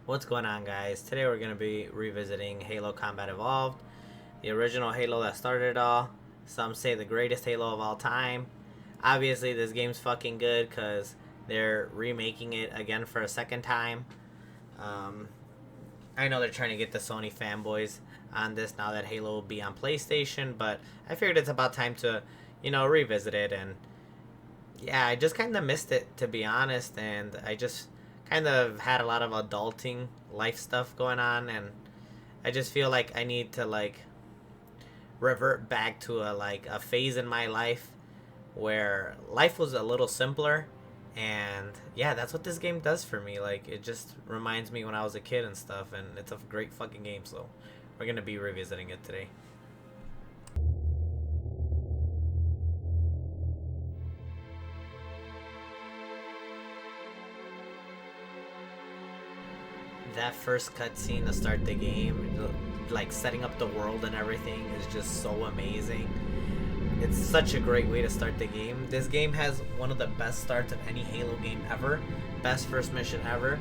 What's going on, guys? Today we're going to be revisiting Halo Combat Evolved, the original Halo that started it all. Some say the greatest Halo of all time. Obviously, this game's fucking good because they're remaking it again for a second time. Um, I know they're trying to get the Sony fanboys on this now that Halo will be on PlayStation, but I figured it's about time to, revisit it. And yeah, I just kind of missed it, to be honest, and I just kind of had a lot of adulting life stuff going on, and I just feel like I need to revert back to a phase in my life where life was a little simpler. And yeah, that's what this game does for me. Like, it just reminds me when I was a kid and stuff, and it's a great fucking game. So we're gonna be revisiting it today. That first cutscene to start the game, like setting up the world and everything, is just so amazing. It's such a great way to start the game. This game has one of the best starts of any Halo game ever, best first mission ever,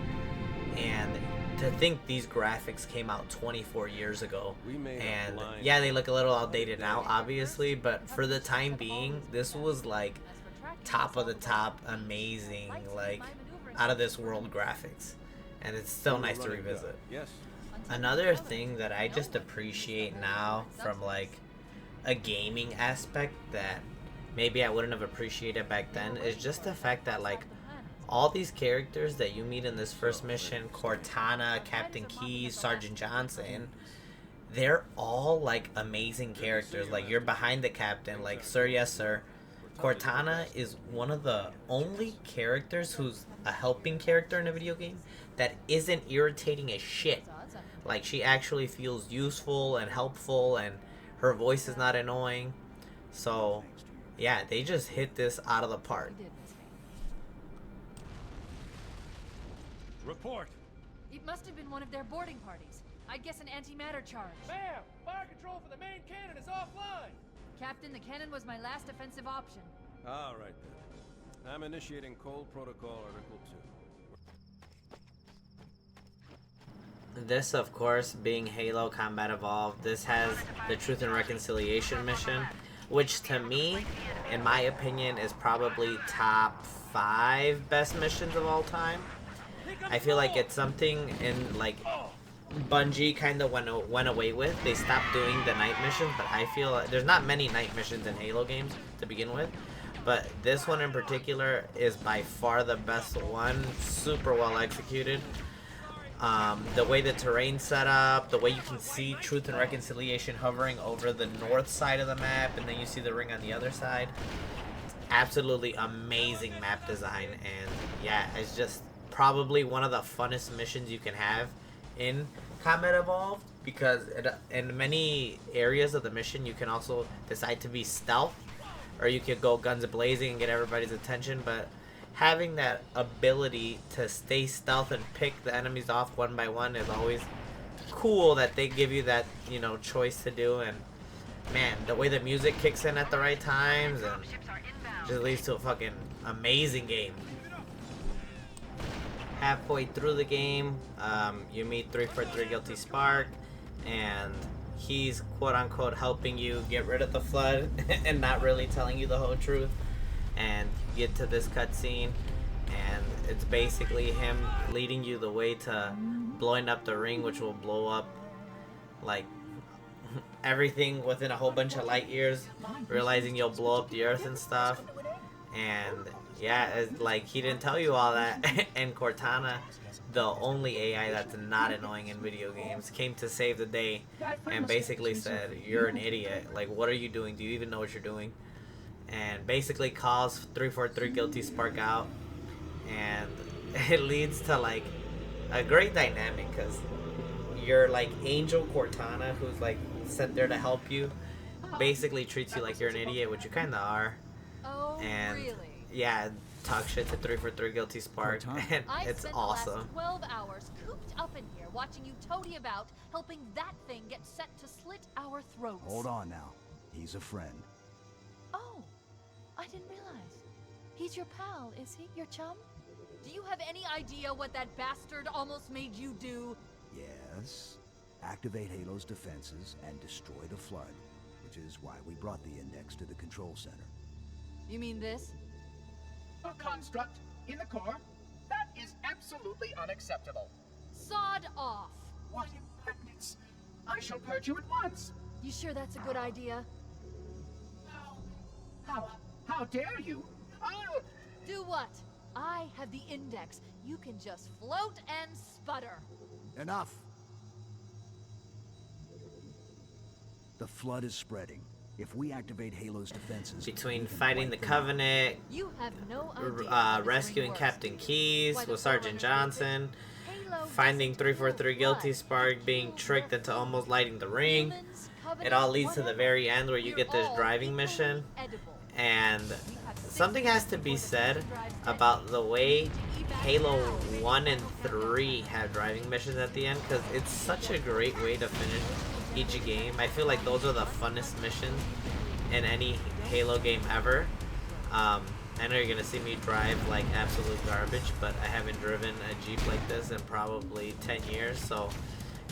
and to think these graphics came out 24 years ago, and yeah, they look a little outdated now, obviously, but for the time being, this was like top of the top, amazing, like out of this world graphics, and it's still nice to revisit. Another thing that I just appreciate now from like a gaming aspect that maybe I wouldn't have appreciated back then is just the fact that like all these characters that you meet in this first mission, Cortana, Captain Keyes, Sergeant Johnson, they're all like amazing characters. Like, you're behind the captain, like, sir, yes sir. Cortana is one of the only characters who's a helping character in a video game that isn't irritating as shit. Like, she actually feels useful and helpful, and her voice is not annoying. So yeah, they just hit this out of the park. Report! It must have been one of their boarding parties. I'd guess an antimatter charge. Ma'am! Fire control for the main cannon is offline! Captain, the cannon was my last offensive option. All right then. I'm initiating Cole Protocol Article 2. This, of course, being Halo Combat Evolved, this has the Truth and Reconciliation mission, which to me, in my opinion, is probably top 5 best missions of all time. I feel like it's something in like Bungie kind of went away with. They stopped doing the night missions, but I feel like there's not many night missions in Halo games to begin with. But this one in particular is by far the best one. Super well executed. The way the terrain's set up, the way you can see Truth and Reconciliation hovering over the north side of the map, and then you see the ring on the other side. Absolutely amazing map design, and yeah, it's just probably one of the funnest missions you can have in Combat Evolved, because in many areas of the mission you can also decide to be stealth, or you could go guns blazing and get everybody's attention, but having that ability to stay stealth and pick the enemies off one by one is always cool, that they give you that, choice to do. And man, the way the music kicks in at the right times and just leads to a fucking amazing game. Halfway through the game, you meet 343 Guilty Spark, and he's quote-unquote helping you get rid of the flood and not really telling you the whole truth. And you get to this cutscene, and it's basically him leading you the way to blowing up the ring, which will blow up like everything within a whole bunch of light years, realizing you'll blow up the earth and stuff. And yeah, it's like he didn't tell you all that. And Cortana, the only AI that's not annoying in video games, came to save the day and basically said, "You're an idiot. Like, what are you doing? Do you even know what you're doing?" And basically calls 343 Guilty Spark out, and it leads to like a great dynamic, because you're like Angel Cortana, who's like sent there to help you, basically treats you like you're an idiot, which you kind of are. Oh, And really? yeah, talk shit to 343 Guilty Spark, and I it's spent awesome. the last 12 hours cooped up in here watching you toady about, helping that thing get set to slit our throats. Hold on now. He's a friend. Oh, I didn't realize. He's your pal, is he? Your chum? Do you have any idea what that bastard almost made you do? Yes. Activate Halo's defenses and destroy the Flood, which is why we brought the Index to the control center. You mean this? A construct in the core? That is absolutely unacceptable. Sod off! What impertinence! I shall purge you at once! You sure that's a good idea? How dare you? I'll... Do what? I have the Index. You can just float and sputter. Enough! The Flood is spreading. If we activate Halo's defenses... Between we can fighting the wipe them out. Covenant, You have no idea how this rescuing ring works. Captain Keyes Why the with Sergeant Forerunners Johnson, Halo finding doesn't 343 kill Guilty blood. Spark, being Kills tricked their into food. almost lighting the ring. Humans, It Covenant, all leads to the whatever. very end where you You're get this all driving equally mission. edible. And We have 6 something has minutes to be before the said station drives about the way Need to evac Halo now. 1 and 3 have driving missions at the end, because it's such a great way to finish each game. I feel like those are the funnest missions in any Halo game ever. I know you're gonna see me drive like absolute garbage, but I haven't driven a Jeep like this in probably 10 years, so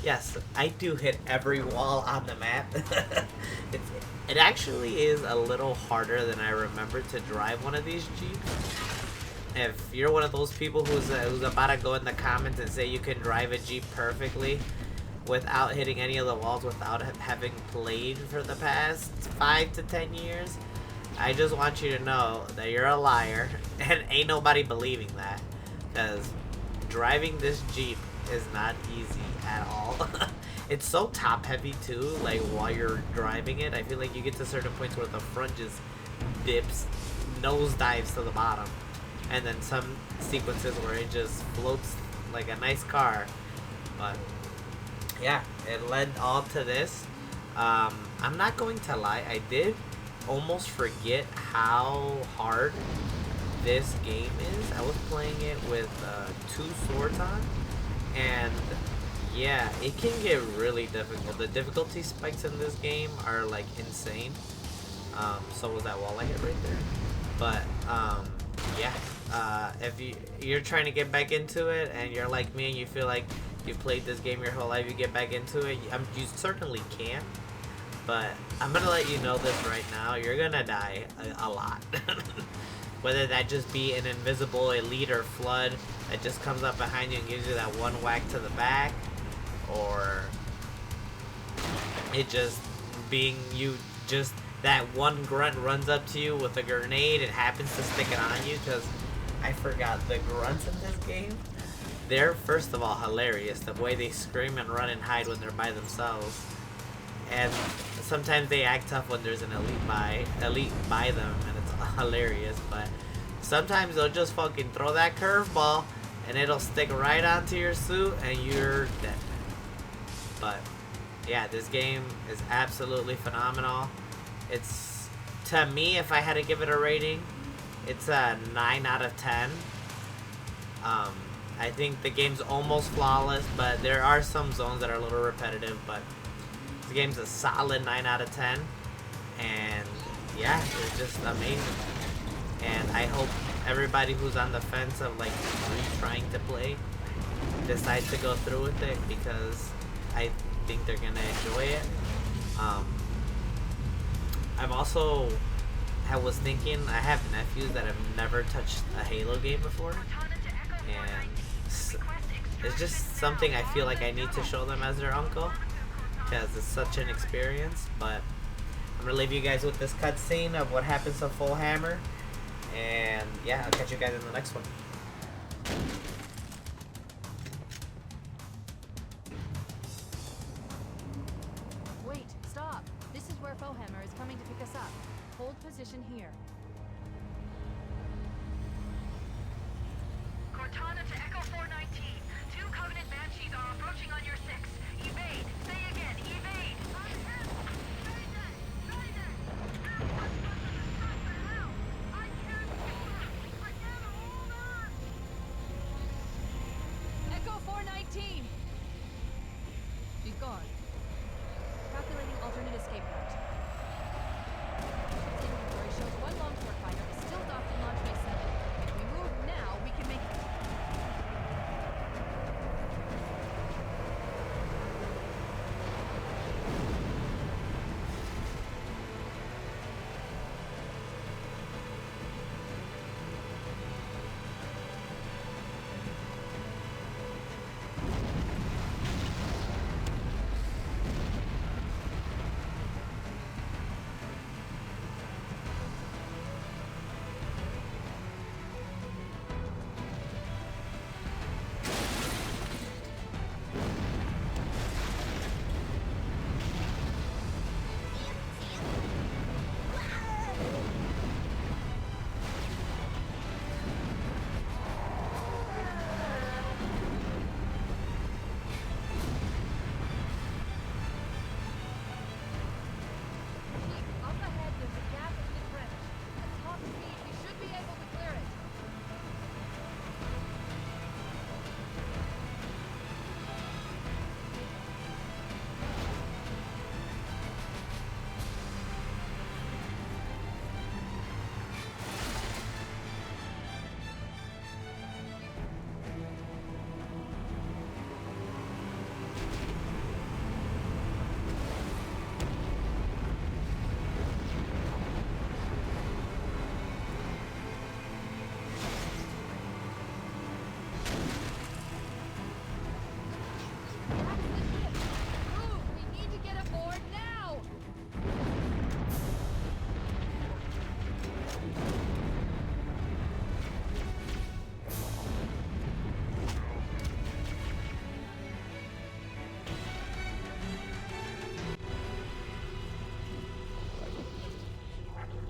yes, I do hit every wall on the map. It actually is a little harder than I remember to drive one of these Jeeps. If you're one of those people who's about to go in the comments and say you can drive a Jeep perfectly without hitting any of the walls, without having played for the past 5 to 10 years, I just want you to know that you're a liar, and ain't nobody believing that, because driving this Jeep is not easy at all. It's so top heavy too, like while you're driving it. I feel like you get to certain points where the front just dips, nose dives to the bottom, and then some sequences where it just floats like a nice car. But yeah, it led all to this. I'm not going to lie, I did almost forget how hard this game is. I was playing it with 2 swords on, and yeah, it can get really difficult. The difficulty spikes in this game are like insane. So was that wall I hit right there. But yeah, if you're trying to get back into it and you're like me and you feel like you played this game your whole life, you get back into it, you certainly can. But I'm gonna let you know this right now, you're gonna die a lot. Whether that just be an invisible elite or flood that just comes up behind you and gives you that one whack to the back, or it just being you just that one grunt runs up to you with a grenade and happens to stick it on you, because I forgot the grunts in this game. They're first of all hilarious, the way they scream and run and hide when they're by themselves. And sometimes they act tough when there's an elite by them, and it's hilarious. But sometimes they'll just fucking throw that curveball, and it'll stick right onto your suit, and you're dead. But yeah, this game is absolutely phenomenal. It's, to me, if I had to give it a rating, it's a 9 out of 10. I think the game's almost flawless, but there are some zones that are a little repetitive, but the game's a solid 9 out of 10, and yeah, it's just amazing. And I hope everybody who's on the fence of like retrying to play decides to go through with it, because I think they're gonna enjoy it. I was thinking, I have nephews that have never touched a Halo game before, and it's just something I feel like I need to show them as their uncle, because it's such an experience. But I'm gonna leave you guys with this cutscene of what happens to Full Hammer, and yeah, I'll catch you guys in the next one. Wait, stop. This is where Fohammer is coming to pick us up. Hold position here. Cortana to Echo 419. 2 Covenant Banshees are approaching on your 6. Evade. Say again, evade. Echo 419! She's gone. Calculating alternate escape route. Inventory shows one Longsword fighter is still docked in launch base